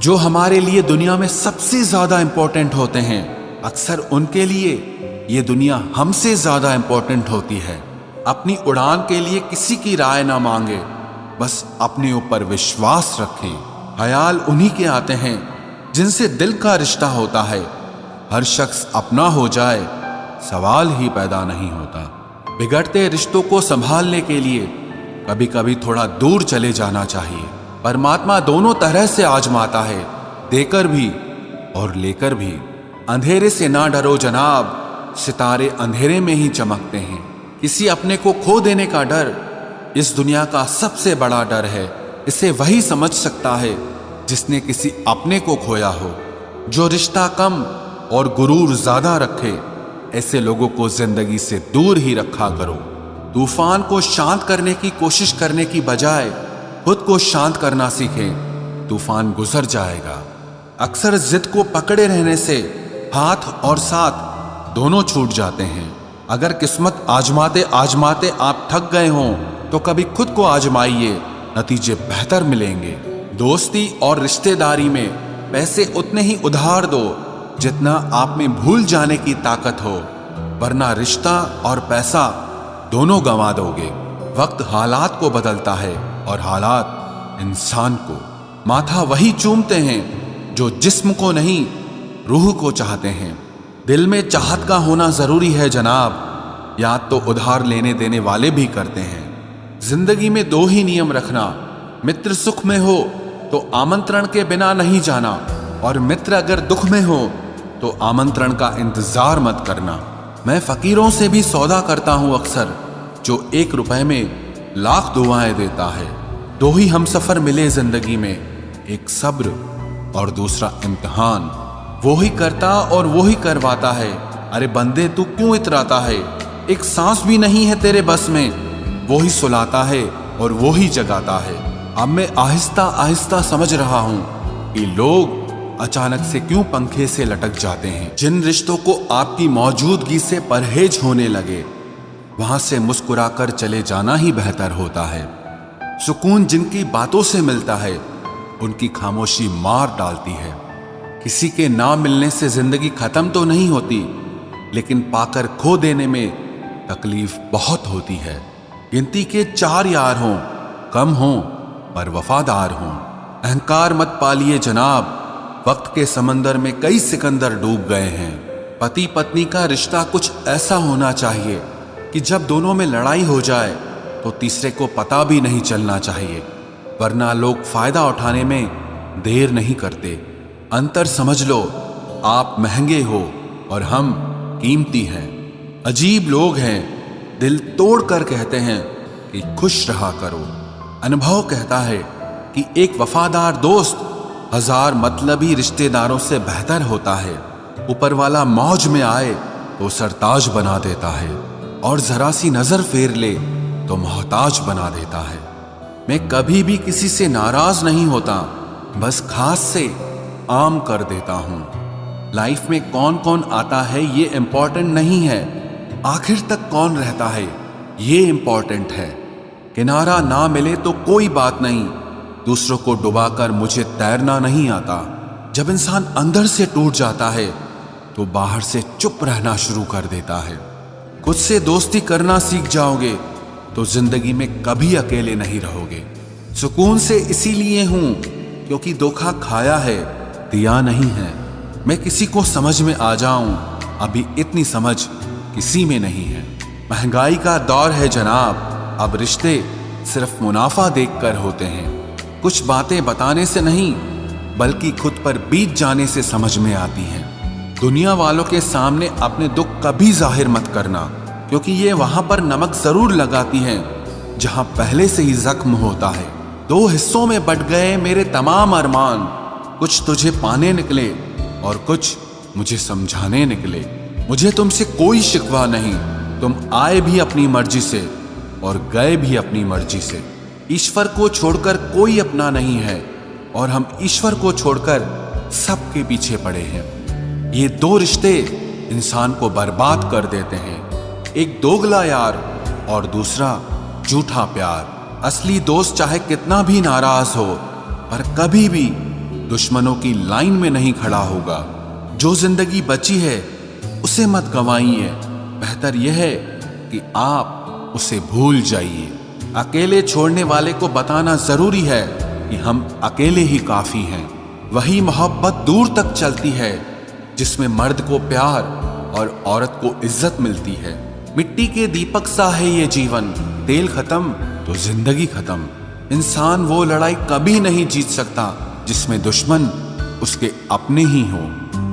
जो हमारे लिए दुनिया में सबसे ज्यादा इंपॉर्टेंट होते हैं, अक्सर उनके लिए ये दुनिया हमसे ज्यादा इंपॉर्टेंट होती है। अपनी उड़ान के लिए किसी की राय ना मांगे, बस अपने ऊपर विश्वास रखें। ख्याल उन्हीं के आते हैं जिनसे दिल का रिश्ता होता है। हर शख्स अपना हो जाए, सवाल ही पैदा नहीं होता। बिगड़ते रिश्तों को संभालने के लिए कभी कभी थोड़ा दूर चले जाना चाहिए। परमात्मा दोनों तरह से आजमाता है, देकर भी और लेकर भी। अंधेरे से ना डरो जनाब, सितारे अंधेरे में ही चमकते हैं। किसी अपने को खो देने का डर इस दुनिया का सबसे बड़ा डर है। इसे वही समझ सकता है जिसने किसी अपने को खोया हो। जो रिश्ता कम और गुरूर ज्यादा रखे, ऐसे लोगों को जिंदगी से दूर ही रखा करो। तूफान को शांत करने की कोशिश करने की बजाय खुद को शांत करना सीखें, तूफान गुजर जाएगा। अक्सर जिद को पकड़े रहने से हाथ और साथ दोनों छूट जाते हैं। अगर किस्मत आजमाते आजमाते आप थक गए हों तो कभी खुद को आजमाइए, नतीजे बेहतर मिलेंगे। दोस्ती और रिश्तेदारी में पैसे उतने ही उधार दो जितना आप में भूल जाने की ताकत हो, वरना रिश्ता और पैसा दोनों गंवा दोगे। वक्त हालात को बदलता है और हालात इंसान को। माथा वही चूमते हैं जो जिस्म को नहीं, रूह को चाहते हैं। दिल में चाहत का होना जरूरी है जनाब, याद तो उधार लेने देने वाले भी करते हैं। जिंदगी में दो ही नियम रखना, मित्र सुख में हो तो आमंत्रण के बिना नहीं जाना, और मित्र अगर दुख में हो तो आमंत्रण का इंतजार मत करना। मैं फकीरों से भी सौदा करता हूं अक्सर, जो 1 रुपए में लाख दुआएं देता है। दो ही हम सफर मिले जिंदगी में, एक सब्र और दूसरा इम्तिहान। वो ही करता और वो ही करवाता है। अरे बंदे तू क्यों इतराता है, एक सांस भी नहीं है तेरे बस में। वो ही सुलाता है और वो ही जगाता है। अब मैं आहिस्ता आहिस्ता समझ रहा हूं कि लोग अचानक से क्यों पंखे से लटक जाते हैं। जिन रिश्तों को आपकी मौजूदगी से परहेज होने लगे, वहां से मुस्कुराकर चले जाना ही बेहतर होता है। सुकून जिनकी बातों से मिलता है, उनकी खामोशी मार डालती है। किसी के ना मिलने से जिंदगी खत्म तो नहीं होती, लेकिन पाकर खो देने में तकलीफ बहुत होती है। गिनती के 4 यार हों, कम हों पर वफादार हों। अहंकार मत पालिए जनाब, वक्त के समंदर में कई सिकंदर डूब गए हैं। पति पत्नी का रिश्ता कुछ ऐसा होना चाहिए कि जब दोनों में लड़ाई हो जाए तो तीसरे को पता भी नहीं चलना चाहिए, वरना लोग फायदा उठाने में देर नहीं करते। अंतर समझ लो, आप महंगे हो और हम कीमती हैं। अजीब लोग हैं, दिल तोड़ कर कहते हैं कि खुश रहा करो। अनुभव कहता है कि एक वफादार दोस्त 1000 मतलबी रिश्तेदारों से बेहतर होता है। ऊपर वाला मौज में आए तो सरताज बना देता है, और जरा सी नजर फेर ले तो मोहताज बना देता है। मैं कभी भी किसी से नाराज नहीं होता, बस खास से आम कर देता हूं। लाइफ में कौन कौन आता है ये इंपॉर्टेंट नहीं है, आखिर तक कौन रहता है ये इंपॉर्टेंट है। किनारा ना मिले तो कोई बात नहीं, दूसरों को डुबाकर मुझे तैरना नहीं आता। जब इंसान अंदर से टूट जाता है तो बाहर से चुप रहना शुरू कर देता है। खुद से दोस्ती करना सीख जाओगे तो जिंदगी में कभी अकेले नहीं रहोगे। सुकून से इसीलिए हूं क्योंकि धोखा खाया है, दिया नहीं है। मैं किसी को समझ में आ जाऊं, अभी इतनी समझ किसी में नहीं है। महंगाई का दौर है जनाब, अब रिश्ते सिर्फ मुनाफा देखकर होते हैं। कुछ बातें बताने से नहीं, बल्कि खुद पर बीत जाने से समझ में आती हैं। दुनिया वालों के सामने अपने दुख कभी जाहिर मत करना, क्योंकि ये वहां पर नमक जरूर लगाती हैं जहां पहले से ही जख्म होता है। 2 हिस्सों में बट गए मेरे तमाम अरमान, कुछ तुझे पाने निकले और कुछ मुझे समझाने निकले। मुझे तुमसे कोई शिकवा नहीं, तुम आए भी अपनी मर्जी से और गए भी अपनी मर्जी से। ईश्वर को छोड़कर कोई अपना नहीं है, और हम ईश्वर को छोड़कर सबके पीछे पड़े हैं। ये 2 रिश्ते इंसान को बर्बाद कर देते हैं, एक दोगला यार और दूसरा झूठा प्यार। असली दोस्त चाहे कितना भी नाराज हो, पर कभी भी दुश्मनों की लाइन में नहीं खड़ा होगा। जो जिंदगी बची है उसे मत गंवाइए, बेहतर यह है कि आप उसे भूल जाइए। अकेले छोड़ने वाले को बताना जरूरी है कि हम अकेले ही काफी हैं। वही मोहब्बत दूर तक चलती है जिसमें मर्द को प्यार और औरत को इज्जत मिलती है। मिट्टी के दीपक सा है ये जीवन, तेल खत्म तो जिंदगी खत्म। इंसान वो लड़ाई कभी नहीं जीत सकता जिसमें दुश्मन उसके अपने ही हो।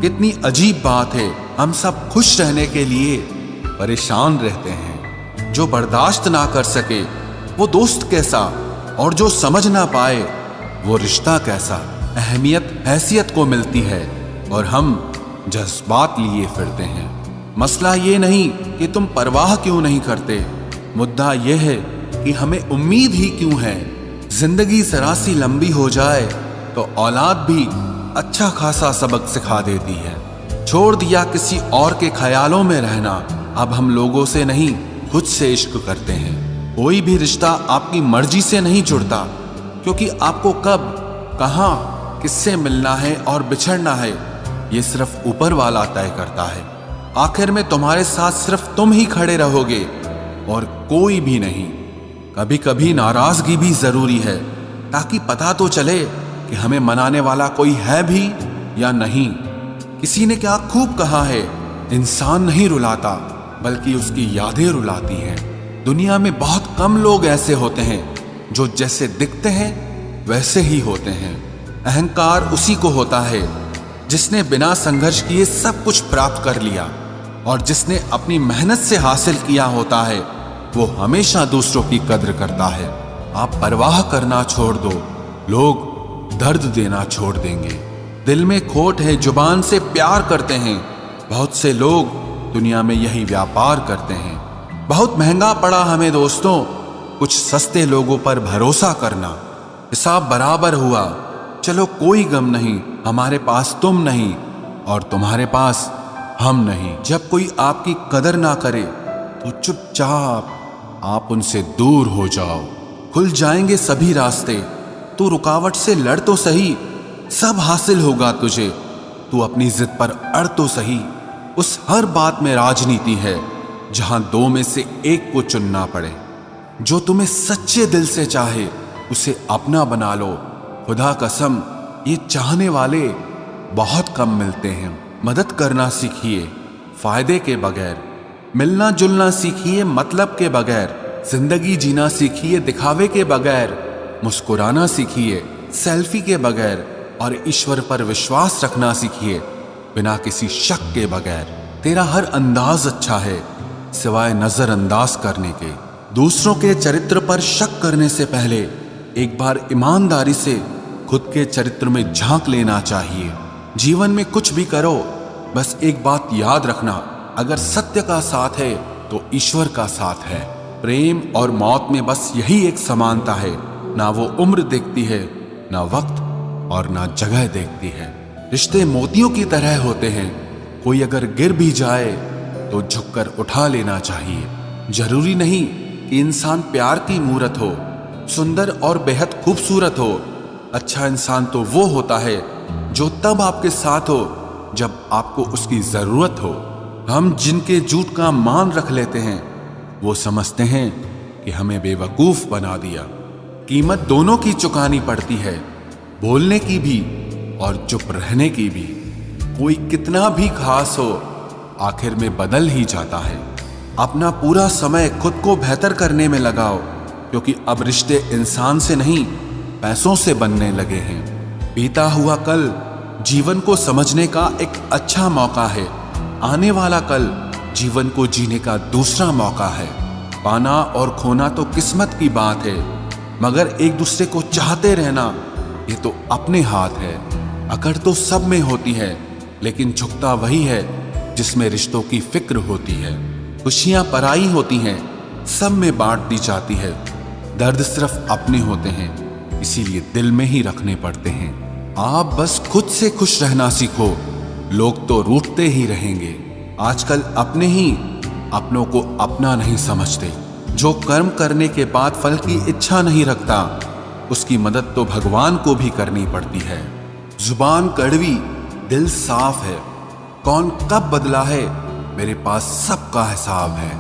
कितनी अजीब बात है, हम सब खुश रहने के लिए परेशान रहते हैं। जो बर्दाश्त ना कर सके वो दोस्त कैसा, और जो समझ ना पाए वो रिश्ता कैसा। अहमियत हैसियत को मिलती है और हम जज्बात लिए फिरते हैं। मसला ये नहीं कि तुम परवाह क्यों नहीं करते, मुद्दा यह है कि हमें उम्मीद ही क्यों है। जिंदगी जरा सी लंबी हो जाए तो औलाद भी अच्छा खासा सबक सिखा देती है। छोड़ दिया किसी और के ख्यालों में रहना, अब हम लोगों से नहीं खुद से इश्क करते हैं। कोई भी रिश्ता आपकी मर्जी से नहीं जुड़ता, क्योंकि आपको कब, कहां, किससे मिलना है और बिछड़ना है ये सिर्फ ऊपर वाला तय करता है। आखिर में तुम्हारे साथ सिर्फ तुम ही खड़े रहोगे और कोई भी नहीं। कभी कभी नाराजगी भी जरूरी है, ताकि पता तो चले कि हमें मनाने वाला कोई है भी या नहीं। किसी ने क्या खूब कहा है, इंसान नहीं रुलाता बल्कि उसकी यादें रुलाती हैं। दुनिया में बहुत कम लोग ऐसे होते हैं जो जैसे दिखते हैं वैसे ही होते हैं। अहंकार उसी को होता है जिसने बिना संघर्ष किए सब कुछ प्राप्त कर लिया, और जिसने अपनी मेहनत से हासिल किया होता है वो हमेशा दूसरों की कद्र करता है। आप परवाह करना छोड़ दो, लोग दर्द देना छोड़ देंगे। दिल में खोट है, जुबान से प्यार करते हैं। बहुत से लोग दुनिया में यही व्यापार करते हैं। बहुत महंगा पड़ा हमें दोस्तों कुछ सस्ते लोगों पर भरोसा करना। हिसाब बराबर हुआ, चलो कोई गम नहीं, हमारे पास तुम नहीं और तुम्हारे पास हम नहीं। जब कोई आपकी कदर ना करे तो चुपचाप आप उनसे दूर हो जाओ। खुल जाएंगे सभी रास्ते, तू रुकावट से लड़ तो सही, सब हासिल होगा तुझे। तू अपनी जिद पर अड़ तो सही। उस हर बात में राजनीति है जहां दो में से एक को चुनना पड़े। जो तुम्हें सच्चे दिल से चाहे उसे अपना बना लो। खुदा कसम ये चाहने वाले बहुत कम मिलते हैं। मदद करना सीखिए फायदे के बगैर, मिलना जुलना सीखिए मतलब के बगैर, जिंदगी जीना सीखिए दिखावे के बगैर, मुस्कुराना सीखिए सेल्फी के बगैर, और ईश्वर पर विश्वास रखना सीखिए बिना किसी शक के बगैर। तेरा हर अंदाज अच्छा है सिवाय नजरअंदाज करने के। दूसरों के चरित्र पर शक करने से पहले एक बार ईमानदारी से खुद के चरित्र में झांक लेना चाहिए। जीवन में कुछ भी करो, बस एक बात याद रखना, अगर सत्य का साथ है तो ईश्वर का साथ है। प्रेम और मौत में बस यही एक समानता है, ना वो उम्र देखती है, ना वक्त और ना जगह देखती है। रिश्ते मोतियों की तरह होते हैं, कोई अगर गिर भी जाए तो झुककर उठा लेना चाहिए। जरूरी नहीं कि इंसान प्यार की मूरत हो, सुंदर और बेहद खूबसूरत हो। अच्छा इंसान तो वो होता है जो तब आपके साथ हो जब आपको उसकी जरूरत हो। हम जिनके झूठ का मान रख लेते हैं वो समझते हैं कि हमें बेवकूफ बना दिया। कीमत दोनों की चुकानी पड़ती है, बोलने की भी और चुप रहने की भी। कोई कितना भी खास हो आखिर में बदल ही जाता है। अपना पूरा समय खुद को बेहतर करने में लगाओ, क्योंकि अब रिश्ते इंसान से नहीं पैसों से बनने लगे हैं। बीता हुआ कल जीवन को समझने का एक अच्छा मौका है, आने वाला कल जीवन को जीने का दूसरा मौका है। पाना और खोना तो किस्मत की बात है, मगर एक दूसरे को चाहते रहना ये तो अपने हाथ है। अकड़ तो सब में होती है, लेकिन झुकता वही है जिसमें रिश्तों की फिक्र होती है। खुशियां पराई होती हैं, सब में बांट दी जाती है। दर्द सिर्फ अपने होते हैं, इसीलिए दिल में ही रखने पड़ते हैं। आप बस खुद से खुश रहना सीखो, लोग तो रूठते ही रहेंगे। आजकल अपने ही अपनों को अपना नहीं समझते। जो कर्म करने के बाद फल की इच्छा नहीं रखता, उसकी मदद तो भगवान को भी करनी पड़ती है। जुबान कड़वी, दिल साफ है। कौन कब बदला है, मेरे पास सबका हिसाब है।